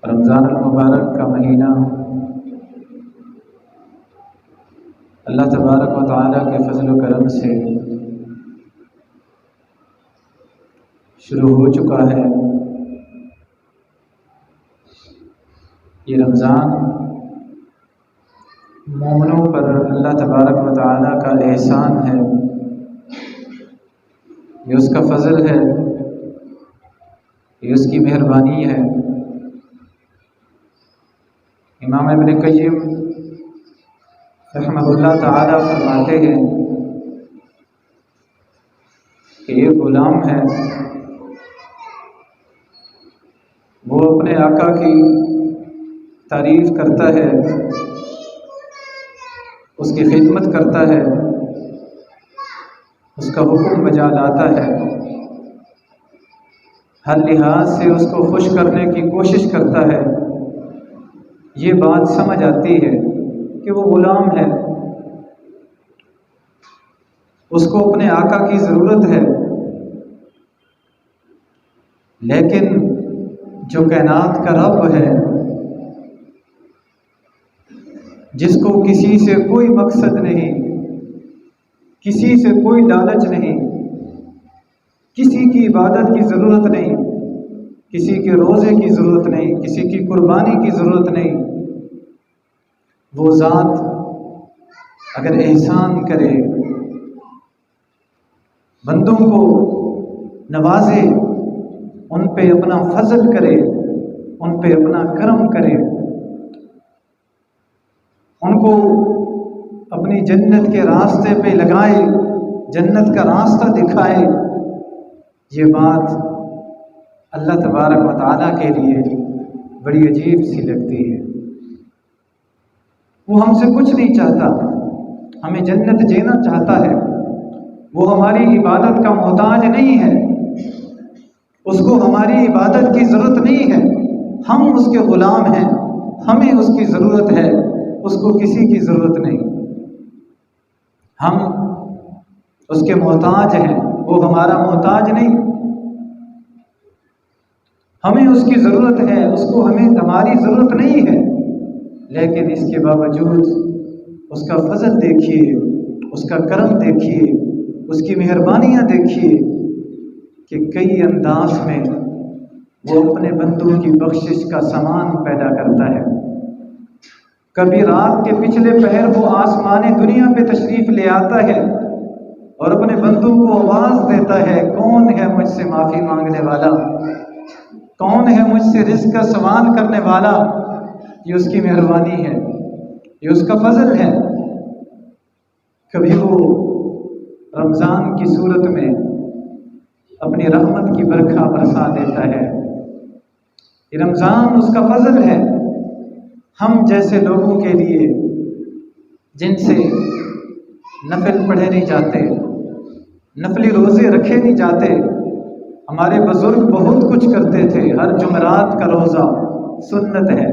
رمضان المبارک کا مہینہ اللہ تبارک و تعالیٰ کے فضل و کرم سے شروع ہو چکا ہے۔ یہ رمضان مومنوں پر اللہ تبارک و تعالیٰ کا احسان ہے، یہ اس کا فضل ہے، یہ اس کی مہربانی ہے۔ امام ابن قیم رحمہ اللہ تعالیٰ فرماتے ہیں کہ ایک غلام ہے، وہ اپنے آقا کی تعریف کرتا ہے، اس کی خدمت کرتا ہے، اس کا حکم بجا لاتا ہے، ہر لحاظ سے اس کو خوش کرنے کی کوشش کرتا ہے۔ یہ بات سمجھ آتی ہے کہ وہ غلام ہے، اس کو اپنے آقا کی ضرورت ہے، لیکن جو کائنات کا رب ہے، جس کو کسی سے کوئی مقصد نہیں، کسی سے کوئی لالچ نہیں، کسی کی عبادت کی ضرورت نہیں، کسی کے روزے کی ضرورت نہیں، کسی کی قربانی کی ضرورت نہیں، وہ ذات اگر احسان کرے، بندوں کو نوازے، ان پہ اپنا فضل کرے، ان پہ اپنا کرم کرے، ان کو اپنی جنت کے راستے پہ لگائے، جنت کا راستہ دکھائے، یہ بات اللہ تبارک و تعالیٰ کے لیے بڑی عجیب سی لگتی ہے۔ وہ ہم سے کچھ نہیں چاہتا، ہمیں جنت دینا چاہتا ہے، وہ ہماری عبادت کا محتاج نہیں ہے، اس کو ہماری عبادت کی ضرورت نہیں ہے، ہم اس کے غلام ہیں، ہمیں اس کی ضرورت ہے، اس کو کسی کی ضرورت نہیں۔ ہم اس کے محتاج ہیں، وہ ہمارا محتاج نہیں۔ ہمیں اس کی ضرورت ہے، اس کو ہماری ضرورت نہیں ہے، لیکن اس کے باوجود اس کا فضل دیکھیے، اس کا کرم دیکھیے، اس کی مہربانیاں دیکھیے کہ کئی انداز میں وہ اپنے بندوں کی بخشش کا سامان پیدا کرتا ہے۔ کبھی رات کے پچھلے پہر وہ آسمان دنیا پہ تشریف لے آتا ہے اور اپنے بندوں کو آواز دیتا ہے، کون ہے مجھ سے معافی مانگنے والا، کون ہے مجھ سے رزق کا سوال کرنے والا۔ یہ اس کی مہربانی ہے، یہ اس کا فضل ہے۔ کبھی وہ رمضان کی صورت میں اپنی رحمت کی برکھا برسا دیتا ہے، یہ رمضان اس کا فضل ہے۔ ہم جیسے لوگوں کے لیے جن سے نفل پڑھے نہیں جاتے، نفلی روزے رکھے نہیں جاتے، ہمارے بزرگ بہت کچھ کرتے تھے، ہر جمعرات کا روزہ سنت ہے،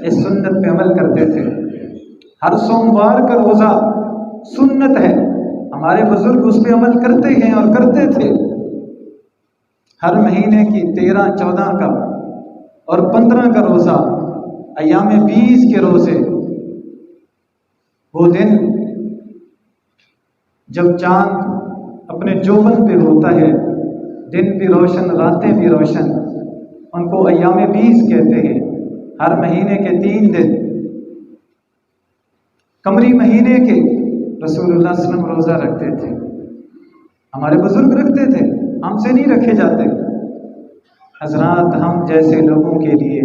اس سنت پہ عمل کرتے تھے، ہر سوموار کا روزہ سنت ہے، ہمارے بزرگ اس پہ عمل کرتے ہیں اور کرتے تھے۔ ہر مہینے کی 13، 14 کا اور 15 کا روزہ، ایام 20 کے روزے، وہ دن جب چاند اپنے جوبن پہ ہوتا ہے، دن بھی روشن، راتیں بھی روشن، ان کو ایام 20 کہتے ہیں۔ ہر مہینے کے 3 دن قمری مہینے کے رسول اللہ صلی اللہ علیہ وسلم روزہ رکھتے تھے، ہمارے بزرگ رکھتے تھے، ہم سے نہیں رکھے جاتے۔ حضرات، ہم جیسے لوگوں کے لیے،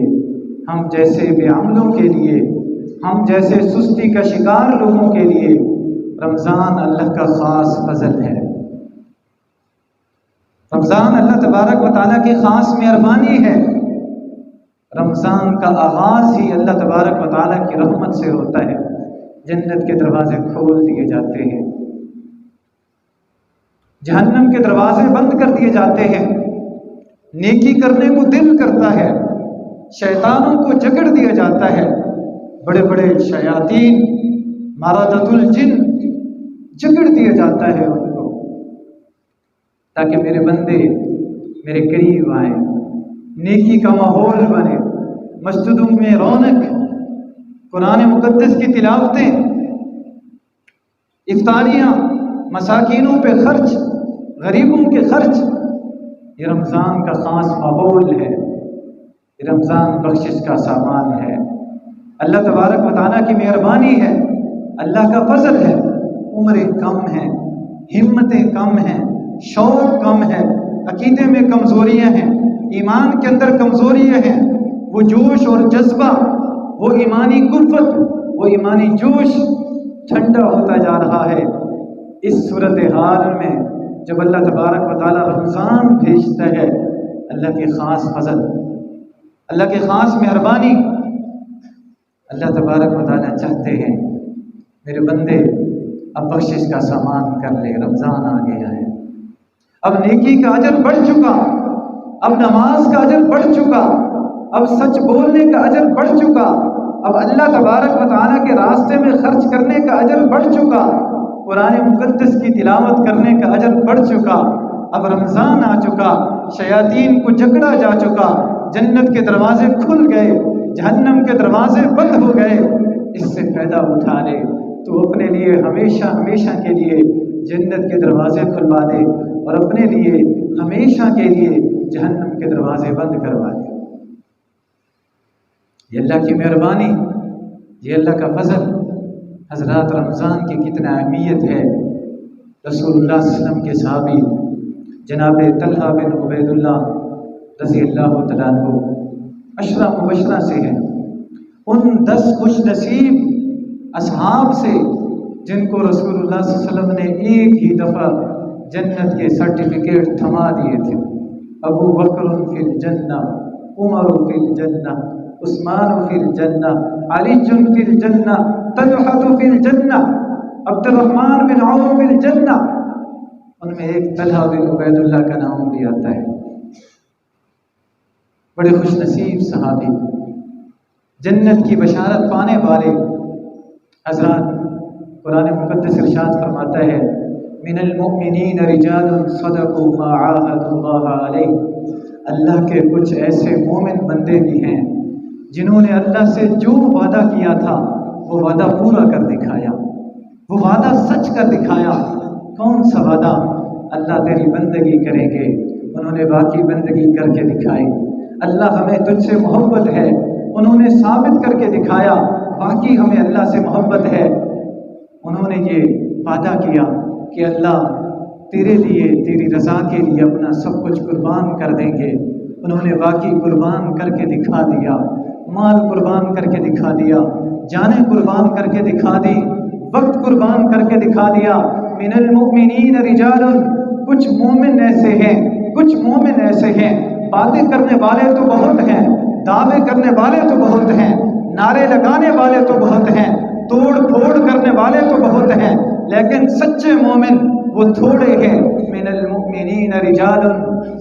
ہم جیسے بے عملوں کے لیے، ہم جیسے سستی کا شکار لوگوں کے لیے رمضان اللہ کا خاص فضل ہے، رمضان اللہ تبارک و تعالیٰ کی خاص مہربانی ہے۔ رمضان کا آغاز ہی اللہ تبارک و تعالیٰ کی رحمت سے ہوتا ہے، جنت کے دروازے کھول دیے جاتے ہیں، جہنم کے دروازے بند کر دیے جاتے ہیں، نیکی کرنے کو دل کرتا ہے، شیطانوں کو جکڑ دیا جاتا ہے، بڑے بڑے شیاطین، مارادۃ الجن، جکڑ دیا جاتا ہے ان کو، تاکہ میرے بندے میرے قریب آئیں، نیکی کا ماحول بنے، مسجدوں میں رونق، قرآن مقدس کی تلاوتیں، افطاریاں، مساکینوں پہ خرچ، غریبوں کے خرچ، یہ رمضان کا خاص ماحول ہے، یہ رمضان بخشش کا سامان ہے۔ اللہ تبارک و تعالیٰ کی مہربانی ہے، اللہ کا فضل ہے۔ عمریں کم ہیں، ہمتیں کم ہیں، شوق کم ہے، عقیدے میں کمزوریاں ہیں، ایمان کے اندر کمزوریاں ہیں، وہ جوش اور جذبہ، وہ ایمانی قوت، وہ ایمانی جوش ٹھنڈا ہوتا جا رہا ہے۔ اس صورتحال میں جب اللہ تبارک و تعالیٰ رمضان بھیجتا ہے، اللہ کے خاص فضل، اللہ کے خاص مہربانی، اللہ تبارک و تعالیٰ چاہتے ہیں میرے بندے اب بخشش کا سامان کر لے، رمضان آ گیا ہے، اب نیکی کا اجر بڑھ چکا، اب نماز کا اجر بڑھ چکا، اب سچ بولنے کا اجر بڑھ چکا، اب اللہ تبارک و تعالیٰ کے راستے میں خرچ کرنے کا اجر بڑھ چکا، قرآن مقدس کی تلاوت کرنے کا اجر بڑھ چکا، اب رمضان آ چکا، شیاطین کو جکڑا جا چکا، جنت کے دروازے کھل گئے، جہنم کے دروازے بند ہو گئے۔ اس سے فائدہ اٹھا لے تو اپنے لیے ہمیشہ ہمیشہ کے لیے جنت کے دروازے کھلوا دے اور اپنے لیے ہمیشہ کے لیے جہنم کے دروازے بند کروا دے۔ یہ اللہ کی مہربانی، یہ اللہ کا فضل۔ حضرات رمضان کی کتنا اہمیت ہے۔ رسول اللہ صلی اللہ علیہ وسلم کے صحابی جناب طلحہ بن عبید اللہ رضی اللہ تعالیٰ عنہ عشرہ مبشرہ سے ہیں، ان 10 خوش نصیب اصحاب سے جن کو رسول اللہ صلی اللہ علیہ وسلم نے ایک ہی دفعہ جنت کے سرٹیفکیٹ تھما دیے تھے۔ ابو بکر فی الجنہ، عمر فی الجنہ، عثمان فی الجنہ، علی فی الجنہ، طلحہ فی الجنہ، عبد الرحمن بن عوف فی الجنہ۔ ان میں ایک طلحہ بن عبید اللہ کا نام بھی آتا ہے۔ بڑے خوش نصیب صحابی، جنت کی بشارت پانے والے حضرات۔ قرآن مقدس ارشاد فرماتا ہے من المؤمنین رجال صدقوا ما عاهدوا اللہ علیہ۔ اللہ کے کچھ ایسے مومن بندے بھی ہیں جنہوں نے اللہ سے جو وعدہ کیا تھا وہ وعدہ پورا کر دکھایا، وہ وعدہ سچ کر دکھایا۔ کون سا وعدہ؟ اللہ تیری بندگی کریں گے، انہوں نے باقی بندگی کر کے دکھائی۔ اللہ ہمیں تجھ سے محبت ہے، انہوں نے ثابت کر کے دکھایا، باقی ہمیں اللہ سے محبت ہے۔ انہوں نے یہ وعدہ کیا کہ اللہ تیرے لیے، تیری رضا کے لیے اپنا سب کچھ قربان کر دیں گے۔ انہوں نے باقی قربان کر کے دکھا دیا، مال قربان کر کے دکھا دیا، جانیں قربان کر کے دکھا دی، وقت قربان کر کے دکھا دیا۔ من المؤمنین رجال، کچھ مومن ایسے ہیں، کچھ مومن ایسے ہیں، باتیں کرنے والے تو بہت ہیں، دعوے کرنے والے تو بہت ہیں، نعرے لگانے والے تو بہت ہیں، توڑ پھوڑ کرنے والے تو بہت ہیں، لیکن سچے مومن وہ تھوڑے ہیں۔ من المؤمنین رجال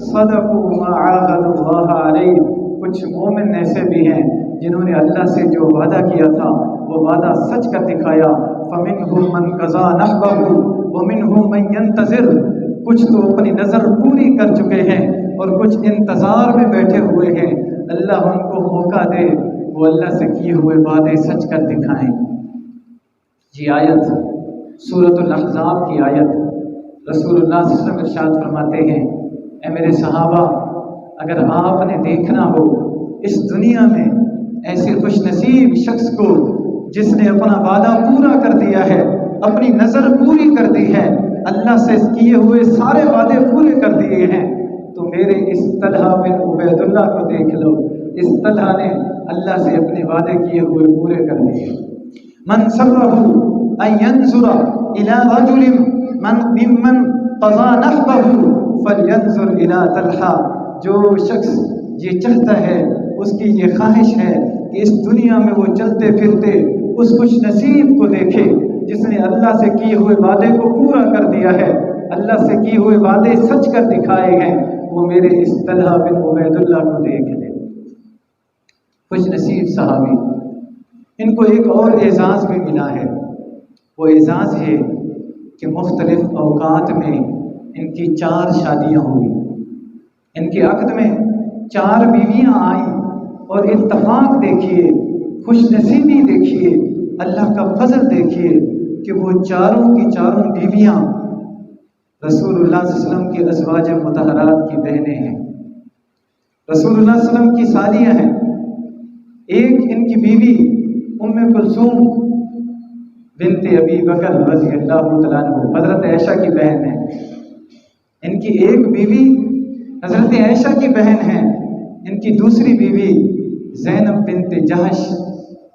صدقوا ما عاهدوا اللہ علیہ، کچھ مومن ایسے بھی ہیں جنہوں نے اللہ سے جو وعدہ کیا تھا وہ وعدہ سچ کر دکھایا۔ فمنهم من قضى نحبه ومنهم من ينتظر، کچھ تو اپنی نظر پوری کر چکے ہیں اور کچھ انتظار میں بیٹھے ہوئے ہیں۔ اللہ ان کو موقع دے وہ اللہ سے کیے ہوئے وعدے سچ کر دکھائیں۔ یہ آیت سورۃ الاحزاب کی آیت، رسول اللہ صلی اللہ علیہ وسلم ارشاد فرماتے ہیں اے میرے صحابہ، اگر آپ نے دیکھنا ہو اس دنیا میں ایسے خوش نصیب شخص کو جس نے اپنا وعدہ پورا کر دیا ہے، اپنی نظر پوری کر دی ہے، اللہ سے کیے ہوئے سارے وعدے پورے کر دیے ہیں، تو میرے اس طلحہ بن عبید اللہ کو دیکھ لو۔ اس طلحہ نے اللہ سے اپنے وعدے کیے ہوئے پورے کر دیے۔ من سرہ ان ينظر الى رجل ممن قضى نحبه فلينظر الى طلحہ، جو شخص یہ چاہتا ہے، اس کی یہ خواہش ہے کہ اس دنیا میں وہ چلتے پھرتے اس خوش نصیب کو دیکھے جس نے اللہ سے کیے ہوئے وعدے کو پورا کر دیا ہے، اللہ سے کیے ہوئے وعدے سچ کر دکھائے ہیں، وہ میرے اس طلحہ بن عبید اللہ کو دیکھ لے۔ خوش نصیب صحابی، ان کو ایک اور اعزاز بھی ملا ہے، وہ اعزاز ہے کہ مختلف اوقات میں ان کی 4 شادیاں ہوئی، ان کے عقد میں 4 بیویاں آئیں اور اتفاق دیکھیے، خوش نصیبی دیکھیے، اللہ کا فضل دیکھیے کہ وہ چاروں کی چاروں بیویاں رسول اللہ صلی اللہ علیہ وسلم کی ازواج مطہرات کی بہنیں ہیں، رسول اللہ صلی اللہ علیہ وسلم کی سالیاں ہیں۔ ایک ان کی بیوی ام کلثوم بنت ابی بکر رضی اللہ تعالیٰ عنہ حضرت عائشہ کی بہن ہے۔ ان کی ایک بیوی حضرت عائشہ کی بہن ہے، ان کی دوسری بیوی زینب بنت جہش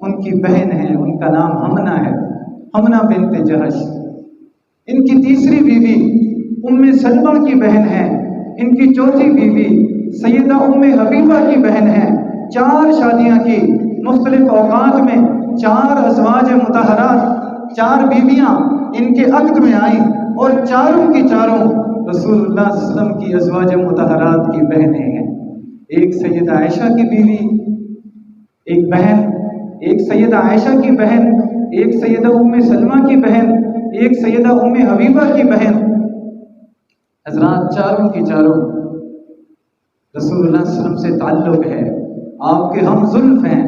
ان کی بہن ہے، ان کا نام حمنہ ہے، حمنہ بنت جہش۔ ان کی تیسری بیوی ام سلمہ کی بہن ہے، ان کی چوتھی بیوی سیدہ ام حبیبہ کی بہن ہے۔ 4 شادیاں کی، مختلف اوقات میں 4 ازواج مطہرات، 4 بیویاں ان کے عقد میں آئیں اور چاروں کی چاروں رسول اللہ صلی اللہ علیہ وسلم کی ازواج مطہرات کی بہنیں ہیں۔ ایک سیدہ عائشہ کی بیوی، ایک بہن، ایک سیدہ عائشہ کی بہن، ایک سیدہ ام سلمہ کی بہن، ایک سیدہ ام حبیبہ کی بہن۔ حضرات چاروں کی چاروں رسول اللہ صلی اللہ علیہ وسلم سے تعلق ہے، آپ کے ہم زلف ہیں،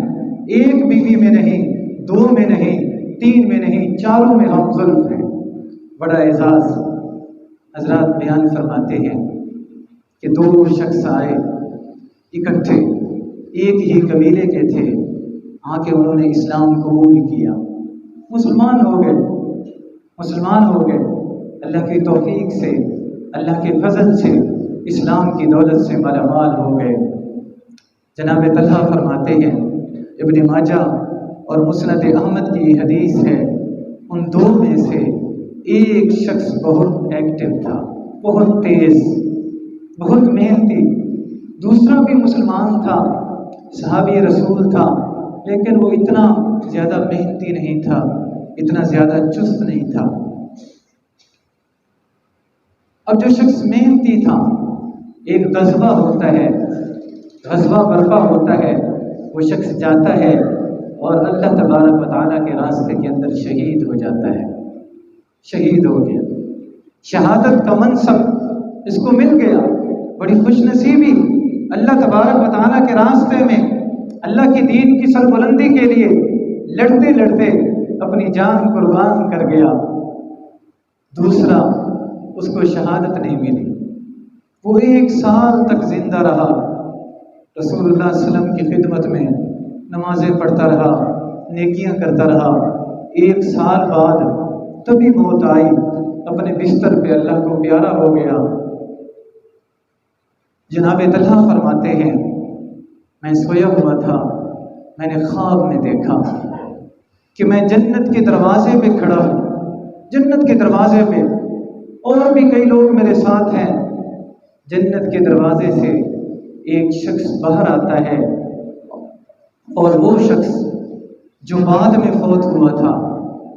ایک بیوی میں نہیں، 2 میں نہیں، 3 میں نہیں، چاروں میں ہم زلف ہیں۔ بڑا اعزاز۔ حضرات بیان فرماتے ہیں کہ 2 شخص آئے اکٹھے، ایک ہی قبیلے کے تھے، آ کے انہوں نے اسلام قبول کیا، مسلمان ہو گئے، مسلمان ہو گئے۔ اللہ کی توفیق سے، اللہ کے فضل سے، اسلام کی دولت سے مالا مال ہو گئے۔ جناب طلحہ فرماتے ہیں، ابن ماجہ اور مسند احمد کی حدیث ہے، ان 2 میں سے ایک شخص بہت ایکٹیو تھا، بہت تیز، بہت محنتی، دوسرا بھی مسلمان تھا، صحابی رسول تھا، لیکن وہ اتنا زیادہ محنتی نہیں تھا، اتنا زیادہ چست نہیں تھا۔ اب جو شخص محنتی تھا، ایک غزوہ ہوتا ہے، غزوہ برپا ہوتا ہے، وہ شخص جاتا ہے اور اللہ تبارک و تعالیٰ کے راستے کے اندر شہید ہو جاتا ہے، شہید ہو گیا، شہادت کا منصب اس کو مل گیا، بڑی خوش نصیبی۔ اللہ تبارک و تعالیٰ کے راستے میں اللہ کی دین کی سربلندی کے لیے لڑتے لڑتے اپنی جان قربان کر گیا۔ دوسرا، اس کو شہادت نہیں ملی، وہ 1 سال تک زندہ رہا، رسول اللہ صلی اللہ علیہ وسلم کی خدمت میں نمازیں پڑھتا رہا، نیکیاں کرتا رہا۔ 1 سال بعد تبھی موت آئی، اپنے بستر پہ اللہ کو پیارا ہو گیا۔ جناب طلحہ فرماتے ہیں، میں سویا ہوا تھا، میں نے خواب میں دیکھا کہ میں جنت کے دروازے پہ کھڑا ہوں، جنت کے دروازے پہ، اور بھی کئی لوگ میرے ساتھ ہیں۔ جنت کے دروازے سے ایک شخص باہر آتا ہے، اور وہ شخص جو بعد میں فوت ہوا تھا،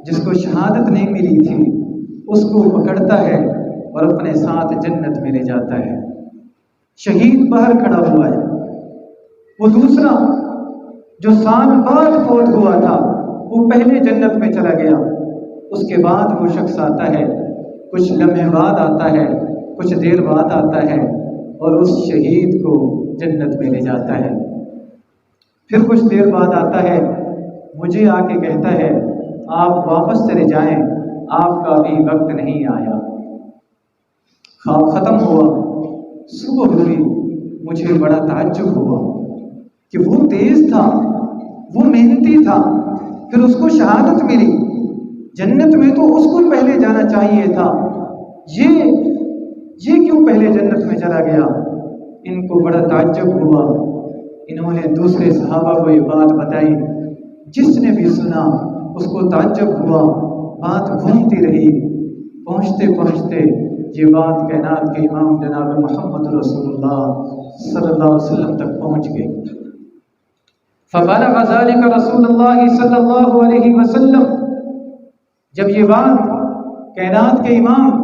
جس کو شہادت نہیں ملی تھی، اس کو پکڑتا ہے اور اپنے ساتھ جنت میں لے جاتا ہے۔ شہید باہر کھڑا ہوا ہے۔ وہ دوسرا جو سال بعد فوت ہوا تھا، وہ پہلے جنت میں چلا گیا۔ اس کے بعد وہ شخص آتا ہے، کچھ لمحے بعد آتا ہے، کچھ دیر بعد آتا ہے، اور اس شہید کو جنت میں لے جاتا ہے۔ پھر کچھ دیر بعد آتا ہے، مجھے آ کے کہتا ہے، آپ واپس چلے جائیں، آپ کا ابھی وقت نہیں آیا۔ خواب ختم ہوا، صبح ہوئی، مجھے بڑا تعجب ہوا کہ وہ تیز تھا، وہ محنتی تھا، پھر اس کو شہادت ملی، جنت میں تو اس کو پہلے جانا چاہیے تھا، یہ کیوں پہلے جنت میں چلا گیا؟ ان کو بڑا تعجب ہوا۔ انہوں نے دوسرے صحابہ کو یہ بات بتائی، جس نے بھی سنا اس کو تعجب ہوا، بات گھومتی رہی، پہنچتے پہنچتے یہ بات کائنات کے امام جناب محمد رسول اللہ صلی اللہ علیہ وسلم تک پہنچ گئی۔ فبلغ ذلك رسول اللہ صلی اللہ علیہ وسلم، جب یہ بات کائنات کے امام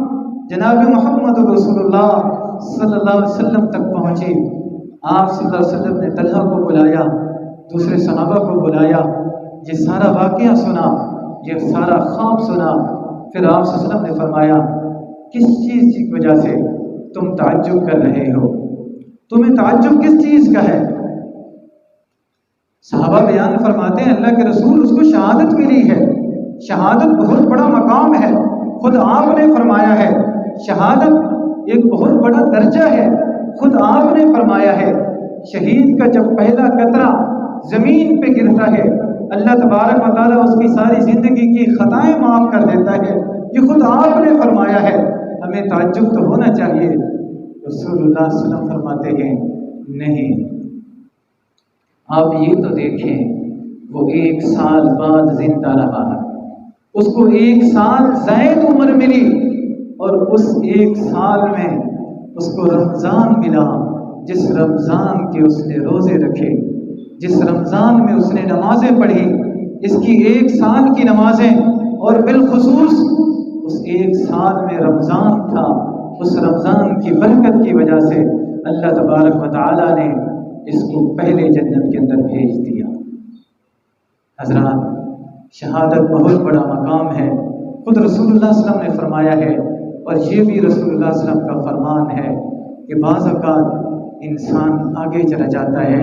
جناب محمد رسول اللہ صلی اللہ علیہ وسلم تک پہنچی، آپ صلی اللہ علیہ وسلم نے طلحہ کو بلایا، دوسرے صحابہ کو بلایا، یہ سارا واقعہ سنا، یہ سارا خواب سنا۔ پھر آپ صلی اللہ علیہ وسلم نے فرمایا، کس چیز کی وجہ سے تم تعجب کر رہے ہو؟ تمہیں تعجب کس چیز کا ہے؟ صحابہ بیان فرماتے ہیں اللہ کے رسول اس کو شہادت ملی ہے، شہادت بہت بڑا مقام ہے، خود آپ نے فرمایا ہے شہادت ایک بہت بڑا درجہ ہے، خود آپ نے فرمایا ہے شہید کا جب پہلا قطرہ زمین پہ گرتا ہے اللہ تبارک و تعالیٰ اس کی ساری زندگی کی خطائیں معاف کر دیتا ہے، یہ خود آپ نے فرمایا ہے، ہمیں تعجب تو ہونا چاہیے۔ رسول اللہ صلی اللہ علیہ وسلم فرماتے ہیں نہیں، آپ یہ تو دیکھیں وہ 1 سال بعد زندہ رہا ہے، اس کو 1 سال زائد عمر ملی، اور اس 1 سال میں اس کو رمضان ملا، جس رمضان کے اس نے روزے رکھے، جس رمضان میں اس نے نمازیں پڑھی، اس کی 1 سال کی نمازیں، اور بالخصوص اس 1 سال میں رمضان تھا، اس رمضان کی برکت کی وجہ سے اللہ تبارک و تعالیٰ نے اس کو پہلے جنت کے اندر بھیج دیا۔ حضرات، شہادت بہت بڑا مقام ہے، خود رسول اللہ صلی اللہ علیہ وسلم نے فرمایا ہے، اور یہ بھی رسول اللہ صلی اللہ علیہ وسلم کا فرمان ہے کہ بعض اوقات انسان آگے چلا جاتا ہے،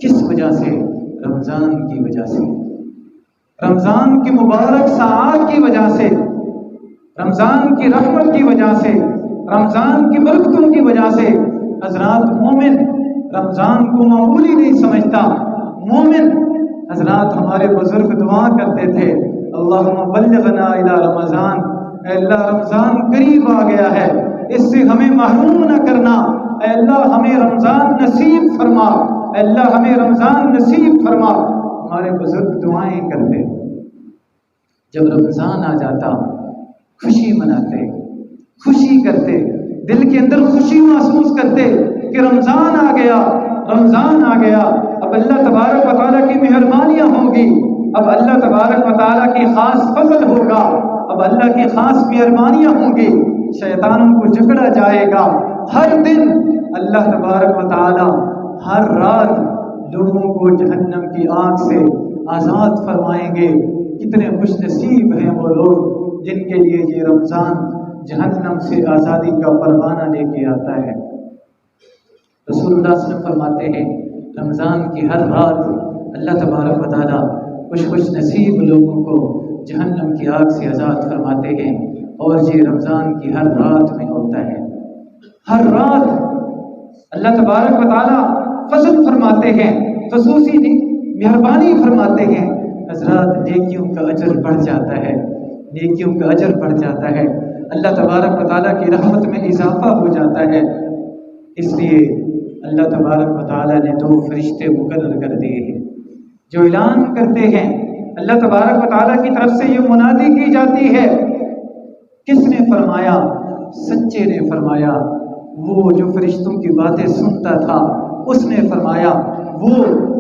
کس وجہ سے؟ رمضان کی وجہ سے، رمضان کی مبارک ساعات کی وجہ سے، رمضان کی رحمت کی وجہ سے، رمضان کی برکتوں کی وجہ سے۔ حضرات، مومن رمضان کو معمولی نہیں سمجھتا، مومن حضرات ہمارے بزرگ دعا کرتے تھے اللہم بلغنا الی رمضان، اے اللہ رمضان قریب آ گیا ہے، اس سے ہمیں محروم نہ کرنا، اے اللہ ہمیں رمضان نصیب فرما، اے اللہ ہمیں رمضان نصیب فرما۔ ہمارے بزرگ دعائیں کرتے، جب رمضان آ جاتا خوشی مناتے، خوشی کرتے، دل کے اندر خوشی محسوس کرتے کہ رمضان آ گیا، رمضان آ گیا، اب اللہ تبارک و تعالیٰ کی مہربانیاں ہوں گی، اب اللہ تبارک و تعالیٰ کی خاص فضل ہوگا، اب اللہ کی خاص مہربانیاں ہوں گی، شیطانوں کو جکڑا جائے گا۔ ہر دن اللہ تبارک و تعالیٰ ہر رات لوگوں کو جہنم کی آگ سے آزاد فرمائیں گے۔ کتنے خوش نصیب ہیں وہ لوگ جن کے لیے یہ رمضان جہنم سے آزادی کا پروانہ لے کے آتا ہے۔ رسول اللہ صلی اللہ علیہ وسلم فرماتے ہیں رمضان کی ہر رات اللہ تبارک و تعالیٰ خوش نصیب لوگوں کو جہنم کی آگ سے آزاد فرماتے ہیں، اور یہ رمضان کی ہر رات میں ہوتا ہے۔ ہر رات اللہ تبارک و تعالیٰ فضل فرماتے ہیں، خصوصی مہربانی فرماتے ہیں۔ حضرات، نیکیوں کا اجر بڑھ جاتا ہے، نیکیوں کا اجر بڑھ جاتا ہے، اللہ تبارک و تعالیٰ کی رحمت میں اضافہ ہو جاتا ہے۔ اس لیے اللہ تبارک و تعالیٰ نے 2 فرشتے مقرر کر دیے ہیں جو اعلان کرتے ہیں، اللہ تبارک و تعالیٰ کی طرف سے یہ منادی کی جاتی ہے۔ کس نے فرمایا؟ سچے نے فرمایا، وہ جو فرشتوں کی باتیں سنتا تھا اس نے فرمایا، وہ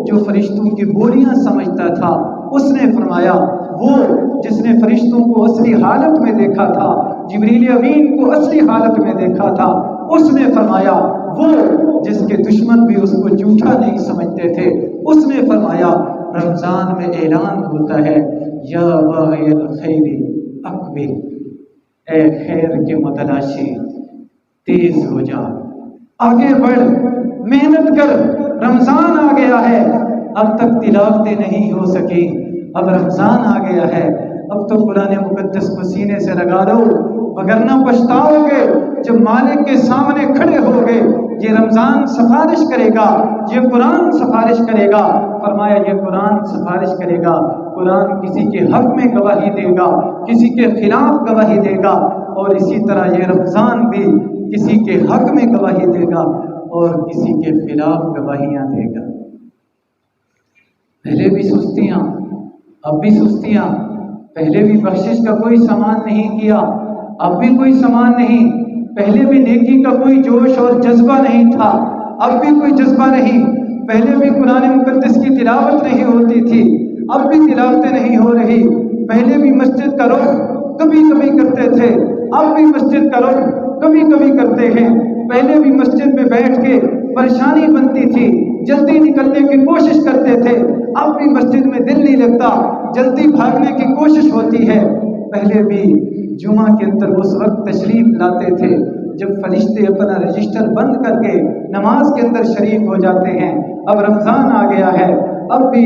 جو فرشتوں کی بولیاں سمجھتا تھا اس نے فرمایا، وہ جس نے فرشتوں کو اصلی حالت میں دیکھا تھا، جبریل امین کو اصلی حالت میں دیکھا تھا اس نے فرمایا، وہ جس کے دشمن بھی اس کو جھوٹا نہیں سمجھتے تھے اس نے فرمایا۔ رمضان میں اعلان ہوتا ہے یا باغی الخیر اقبل، اے خیر کے متلاشی تیز ہو جا، آگے بڑھ، محنت کر، رمضان آ گیا ہے، اب تک تلاوتیں نہیں ہو سکی، اب رمضان آ گیا ہے، اب تو قرآن مقدس کو سینے سے لگا دو، وگرنہ پچھتاؤ گے جب مالک کے سامنے کھڑے ہوگے۔ یہ رمضان سفارش کرے گا، یہ قرآن سفارش کرے گا، فرمایا یہ قرآن سفارش کرے گا، قرآن کسی کے حق میں گواہی دے گا، کسی کے خلاف گواہی دے گا، اور اسی طرح یہ رمضان بھی کسی کے حق میں گواہی دے گا اور کسی کے خلاف گواہیاں دے گا۔ پہلے بھی سستیاں، اب بھی سستیاں، پہلے بھی بخشش کا کوئی سامان نہیں کیا، اب بھی کوئی سامان نہیں، پہلے بھی نیکی کا کوئی جوش اور جذبہ نہیں تھا، اب بھی کوئی جذبہ نہیں، پہلے بھی قرآن مقدس کی تلاوت نہیں ہوتی تھی، اب بھی تلاوتیں نہیں ہو رہی، پہلے بھی مسجد کا رخ کبھی کبھی کرتے تھے، اب بھی مسجد کا رخ کبھی کبھی کرتے ہیں، پہلے بھی مسجد میں بیٹھ کے پریشانی بنتی تھی، جلدی نکلنے کی کوشش کرتے تھے، اب بھی مسجد میں دل نہیں لگتا، جلدی بھاگنے کی کوشش ہوتی ہے۔ پہلے بھی جمعہ کے اندر اس وقت تشریف لاتے تھے جب فرشتے اپنا رجسٹر بند کر کے نماز کے اندر شریک ہو جاتے ہیں۔ اب رمضان آ گیا ہے، اب بھی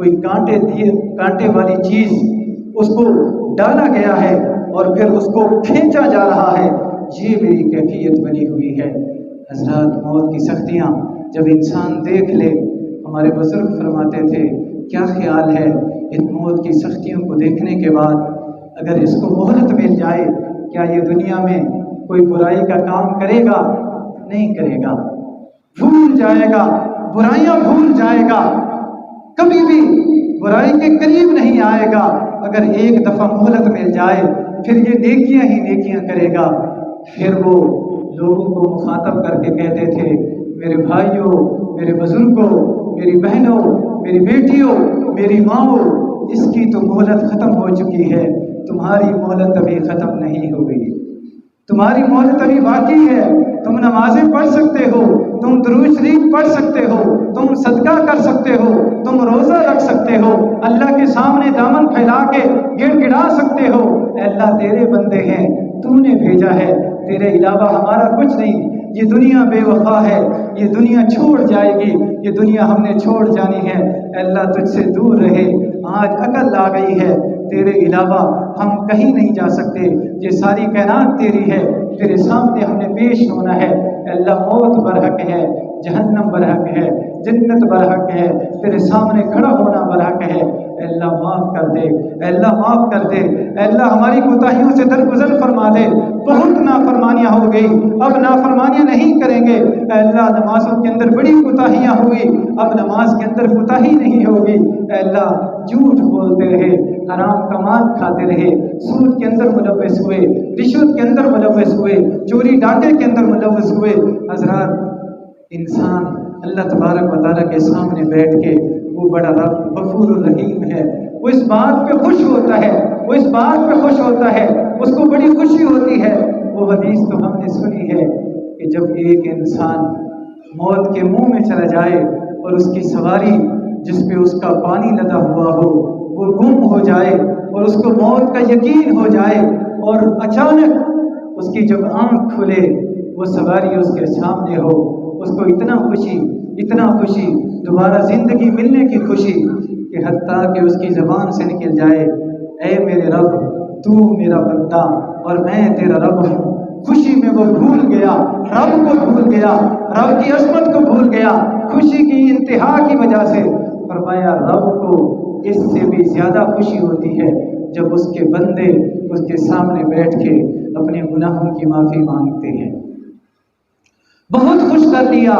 کوئی کانٹے والی چیز اس کو ڈالا گیا ہے اور پھر اس کو کھینچا جا رہا ہے، یہ میری کیفیت بنی ہوئی ہے۔ حضرات، موت کی سختیاں جب انسان دیکھ لے، ہمارے بزرگ فرماتے تھے کیا خیال ہے ان موت کی سختیوں کو دیکھنے کے بعد اگر اس کو مہلت مل جائے، کیا یہ دنیا میں کوئی برائی کا کام کرے گا؟ نہیں کرے گا، بھول جائے گا، برائیاں بھول جائے گا، کبھی بھی برائی کے قریب نہیں آئے گا۔ اگر ایک دفعہ مہلت مل جائے پھر یہ نیکیاں ہی نیکیاں کرے گا۔ پھر وہ لوگوں کو مخاطب کر کے کہتے تھے، میرے بھائیوں، میرے بزرگوں، میری بہنوں، میری بیٹیوں، میری ماؤں، اس کی تو مہلت ختم ہو چکی ہے، تمہاری مہلت ابھی ختم نہیں ہوئی، تمہاری مہلت ابھی باقی ہے۔ تم نمازیں پڑھ سکتے ہو، تم درود شریف پڑھ سکتے ہو، تم صدقہ کر سکتے ہو، تم روزہ رکھ سکتے ہو، اللہ کے سامنے دامن پھیلا کے گڑ گڑا سکتے ہو۔ اے اللہ، تیرے بندے ہیں، تو نے بھیجا ہے، تیرے علاوہ ہمارا کچھ نہیں۔ یہ دنیا بے وفا ہے، یہ دنیا چھوڑ جائے گی، یہ دنیا ہم نے چھوڑ جانی ہے۔ اے اللہ، تجھ سے دور رہے، آج عقل آ گئی ہے، تیرے علاوہ ہم کہیں نہیں جا سکتے، یہ ساری کائنات تیری ہے، تیرے سامنے ہم نے پیش ہونا ہے۔ اے اللہ، موت برحق ہے، جہنم برحق ہے، جنت برحق ہے، تیرے سامنے کھڑا ہونا برحق ہے۔ اے اللہ معاف کر دے، اے اللہ معاف کر دے، اے اللہ ہماری کوتاہیوں سے درگزر فرما دے۔ بہت نافرمانیاں ہو گئی، اب نافرمانیاں نہیں کریں گے۔ اے اللہ، نمازوں کے اندر بڑی کوتاہیاں ہوئی، اب نماز کے اندر کوتاہی نہیں ہوگی۔ اے اللہ، جھوٹ بولتے رہے، حرام کا مال کھاتے رہے، سود کے اندر ملوث ہوئے، رشوت کے اندر ملوث ہوئے، چوری ڈاکے کے اندر ملوث ہوئے۔ حضرات، انسان اللہ تبارک و تعالیٰ کے سامنے بیٹھ کے، وہ بڑا رب غفور الرحیم ہے، وہ اس بات پہ خوش ہوتا ہے، وہ اس بات پہ خوش ہوتا ہے، اس کو بڑی خوشی ہوتی ہے۔ وہ حدیث تو ہم نے سنی ہے کہ جب ایک انسان موت کے منہ میں چلا جائے اور اس کی سواری جس پہ اس کا پانی لدا ہوا ہو وہ گم ہو جائے اور اس کو موت کا یقین ہو جائے اور اچانک اس کی جب آنکھ کھلے وہ سواری اس کے سامنے ہو، اس کو اتنا خوشی دوبارہ زندگی ملنے کی خوشی کہ حتیٰ کہ اس کی زبان سے نکل جائے، اے میرے رب، تو میرا بندہ اور میں تیرا رب ہوں۔ خوشی میں وہ بھول گیا، رب کو بھول گیا، رب کی عظمت کو بھول گیا، خوشی کی انتہا کی وجہ سے۔ فرمایا رب کو اس سے بھی زیادہ خوشی ہوتی ہے جب اس کے بندے اس کے سامنے بیٹھ کے اپنے گناہوں کی معافی مانگتے ہیں۔ بہت خوش کر لیا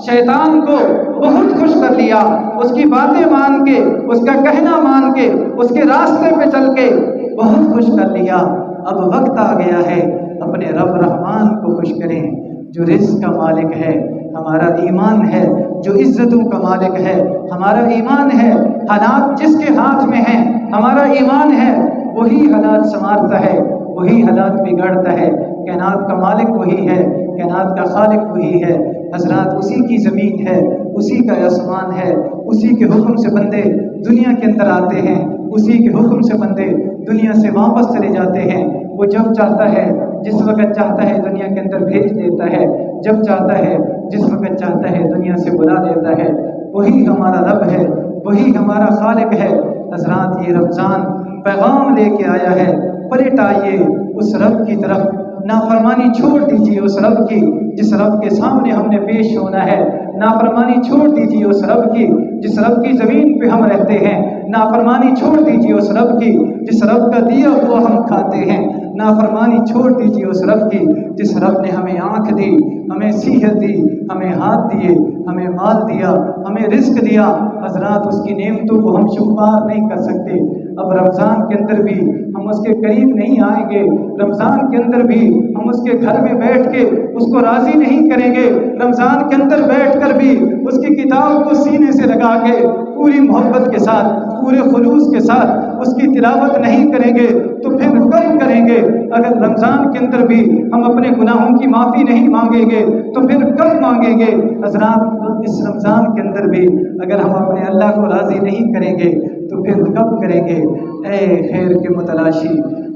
شیطان کو، بہت خوش کر لیا، اس کی باتیں مان کے، اس کا کہنا مان کے، اس کے راستے پہ چل کے بہت خوش کر لیا۔ اب وقت آ گیا ہے اپنے رب رحمان کو خوش کریں جو رزق کا مالک ہے۔ ہمارا ایمان ہے جو عزتوں کا مالک ہے، ہمارا ایمان ہے حالات جس کے ہاتھ میں ہیں، ہمارا ایمان ہے وہی حالات سنوارتا ہے، وہی حالات بگاڑتا ہے۔ کائنات کا مالک وہی ہے، کائنات کا خالق وہی ہے۔ حضرات، اسی کی زمین ہے، اسی کا آسمان ہے، اسی کے حکم سے بندے دنیا کے اندر آتے ہیں، اسی کے حکم سے بندے دنیا سے واپس چلے جاتے ہیں۔ وہ جب چاہتا ہے، جس وقت چاہتا ہے دنیا کے اندر بھیج دیتا ہے، جب چاہتا ہے، جس وقت چاہتا ہے دنیا سے بلا دیتا ہے۔ وہی ہمارا رب ہے، وہی ہمارا خالق ہے۔ حضرات، یہ رمضان پیغام لے کے آیا ہے، پلٹ آئیے اس رب کی طرف، نافرمانی چھوڑ دیجیے اس رب کی جس رب کے سامنے ہم نے پیش ہونا ہے، نافرمانی چھوڑ دیجیے اس رب کی جس رب کی زمین پہ ہم رہتے ہیں، نافرمانی چھوڑ دیجیے اس رب کی جس رب کا دیا ہوا ہم کھاتے ہیں، نافرمانی چھوڑ دیجیے اس رب کی جس رب نے ہمیں آنکھ دی، ہمیں صحت دی، ہمیں ہاتھ دیے، ہمیں مال دیا، ہمیں رزق دیا۔ حضرات، اس کی نعمتوں کو ہم شمار نہیں کر سکتے۔ اب رمضان کے اندر بھی ہم اس کے قریب نہیں آئیں گے، رمضان کے اندر بھی ہم اس کے گھر میں بیٹھ کے اس کو راضی نہیں کریں گے، رمضان کے اندر بیٹھ کر بھی اس کی کتاب کو سینے سے لگا کے پوری محبت کے ساتھ، پورے خلوص کے ساتھ اس کی تلاوت نہیں کریں گے تو پھر کب کریں گے؟ اگر رمضان کے اندر بھی ہم اپنے گناہوں کی معافی نہیں مانگیں گے تو پھر کب مانگیں گے؟ حضرات، اس رمضان کے اندر بھی اگر ہم اپنے اللہ کو راضی نہیں کریں گے تو پھر کب کریں گے؟ اے خیر کے متلاشی،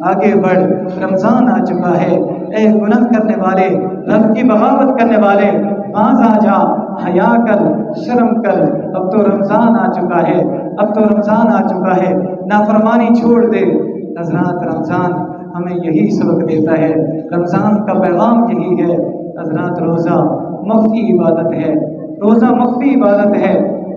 آگے بڑھ، رمضان آ چکا ہے۔ اے گناہ کرنے والے، رب کی بغاوت کرنے والے، باز آ جا، حیا کر، شرم کر، اب تو رمضان آ چکا ہے، اب تو رمضان آ چکا ہے، نافرمانی چھوڑ دے۔ حضرات رمضان ہمیں یہی سبق دیتا ہے، رمضان کا پیغام یہی ہے۔ حضرات روزہ مخفی عبادت ہے، روزہ مخفی عبادت ہے،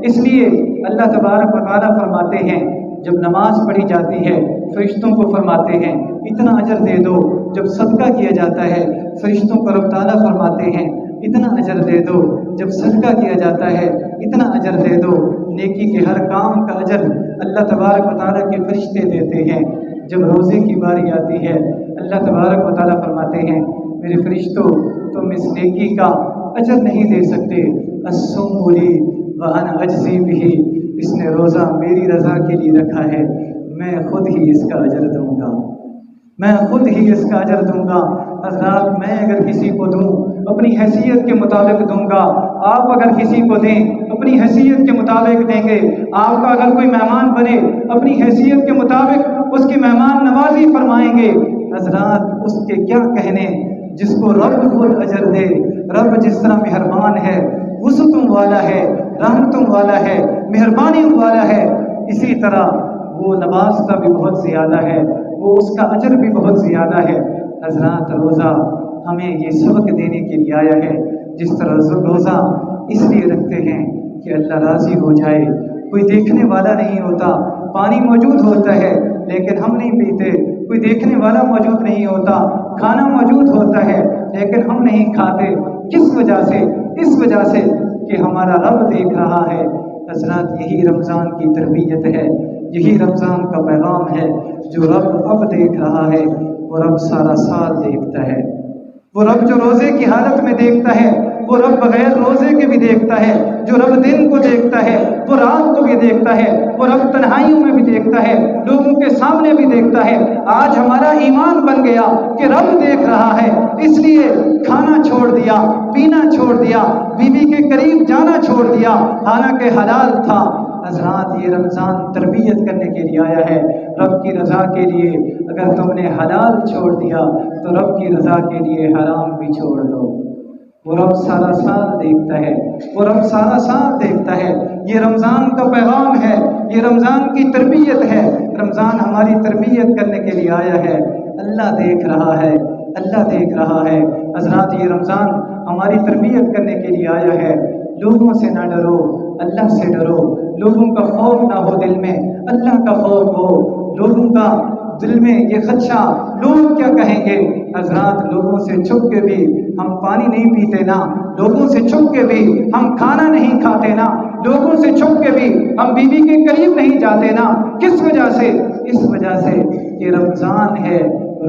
اس لیے اللہ تبارک و تعالیٰ فرماتے ہیں جب نماز پڑھی جاتی ہے فرشتوں کو فرماتے ہیں اتنا اجر دے دو، جب صدقہ کیا جاتا ہے فرشتوں کو رب تعالیٰ فرماتے ہیں اتنا اجر دے دو، جب صدقہ کیا جاتا ہے اتنا اجر دے دو، نیکی کے ہر کام کا اجر اللہ تبارک و تعالیٰ کے فرشتے دیتے ہیں۔ جب روزے کی باری آتی ہے اللہ تبارک و تعالیٰ فرماتے ہیں میرے فرشتوں تم اس نیکی کا اجر نہیں دے سکتے، الصوم لی وانا اجزی بہ، اس نے روزہ میری رضا کے لیے رکھا ہے، میں خود ہی اس کا اجر دوں گا، میں خود ہی اس کا اجر دوں گا۔ حضرات میں اگر کسی کو دوں اپنی حیثیت کے مطابق دوں گا، آپ اگر کسی کو دیں اپنی حیثیت کے مطابق دیں گے، آپ کا اگر کوئی مہمان بنے اپنی حیثیت کے مطابق اس کی مہمان نوازی فرمائیں گے۔ حضرات اس کے کیا کہنے جس کو رب خود اجر دے، رب جس طرح مہربان ہے، وسعتوں والا ہے، رحمتوں والا ہے، مہربانی والا ہے، اسی طرح وہ نوازتا بھی بہت زیادہ ہے، وہ اس کا اجر بھی بہت زیادہ ہے۔ حضرات روزہ ہمیں یہ سبق دینے کے لیے آیا ہے، جس طرح روزہ اس لیے رکھتے ہیں کہ اللہ راضی ہو جائے، کوئی دیکھنے والا نہیں ہوتا، پانی موجود ہوتا ہے لیکن ہم نہیں پیتے، کوئی دیکھنے والا موجود نہیں ہوتا، کھانا موجود ہوتا ہے لیکن ہم نہیں کھاتے، کس وجہ سے؟ اس وجہ سے کہ ہمارا رب دیکھ رہا ہے۔ حضرات یہی رمضان کی تربیت ہے، یہی رمضان کا پیغام ہے، جو رب اب دیکھ رہا ہے وہ رب سارا سال دیکھتا ہے، وہ رب جو روزے کی حالت میں دیکھتا ہے وہ رب بغیر روزے کے بھی دیکھتا ہے، جو رب دن کو دیکھتا ہے وہ رات کو بھی دیکھتا ہے، وہ رب تنہائیوں میں بھی دیکھتا ہے، لوگوں کے سامنے بھی دیکھتا ہے۔ آج ہمارا ایمان بن گیا کہ رب دیکھ رہا ہے، اس لیے کھانا چھوڑ دیا، پینا چھوڑ دیا، بیوی کے قریب جانا چھوڑ دیا، حالانکہ حلال تھا۔ حضرات یہ رمضان تربیت کرنے کے لیے آیا ہے، رب کی رضا کے لیے اگر تم نے حلال چھوڑ دیا تو رب کی رضا کے لیے حرام بھی چھوڑ دو۔ وہ رب سارا سال دیکھتا ہے، وہ رب سارا سال دیکھتا ہے۔ یہ رمضان کا پیغام ہے، یہ رمضان کی تربیت ہے، رمضان ہماری تربیت کرنے کے لیے آیا ہے۔ اللہ دیکھ رہا ہے، اللہ دیکھ رہا ہے۔ حضرات یہ رمضان ہماری تربیت کرنے کے لیے آیا ہے۔ لوگوں سے نہ ڈرو، اللہ سے ڈرو، لوگوں کا خوف نہ ہو دل میں، اللہ کا خوف ہو۔ لوگوں کا دل میں یہ خدشہ لوگ کیا کہیں گے؟ حضرات لوگوں سے چھپ کے بھی ہم پانی نہیں پیتے نا، لوگوں سے چھپ کے بھی ہم کھانا نہیں کھاتے نا، لوگوں سے چھپ کے بھی ہم بیوی کے قریب نہیں جاتے نا۔ کس وجہ سے؟ اس وجہ سے کہ رمضان ہے،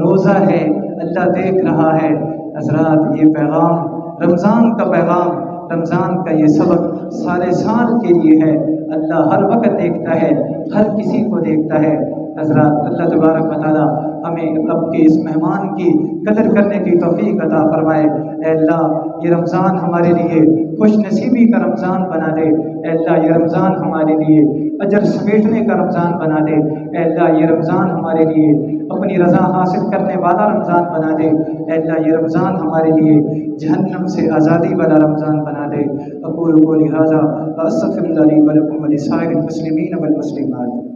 روزہ ہے، اللہ دیکھ رہا ہے۔ حضرات یہ پیغام رمضان کا پیغام، رمضان کا یہ سبق سارے سال کے لیے ہے۔ اللہ ہر وقت دیکھتا ہے، ہر کسی کو دیکھتا ہے۔ حضرات اللہ تبارک و تعالیٰ ہمیں رب کے اس مہمان کی قدر کرنے کی توفیق عطا فرمائے۔ اے اللہ یہ رمضان ہمارے لیے خوش نصیبی کا رمضان بنا دے، اے اللہ یہ رمضان ہمارے لیے اجر سمیٹنے کا رمضان بنا دے، اے اللہ یہ رمضان ہمارے لیے اپنی رضا حاصل کرنے والا رمضان بنا دے، اے اللہ یہ رمضان ہمارے لیے جہنم سے آزادی والا رمضان بنا دے۔ اقول قولی ھذا واستغفر اللہ لی ولکم ولسائر المسلمین والمسلمات۔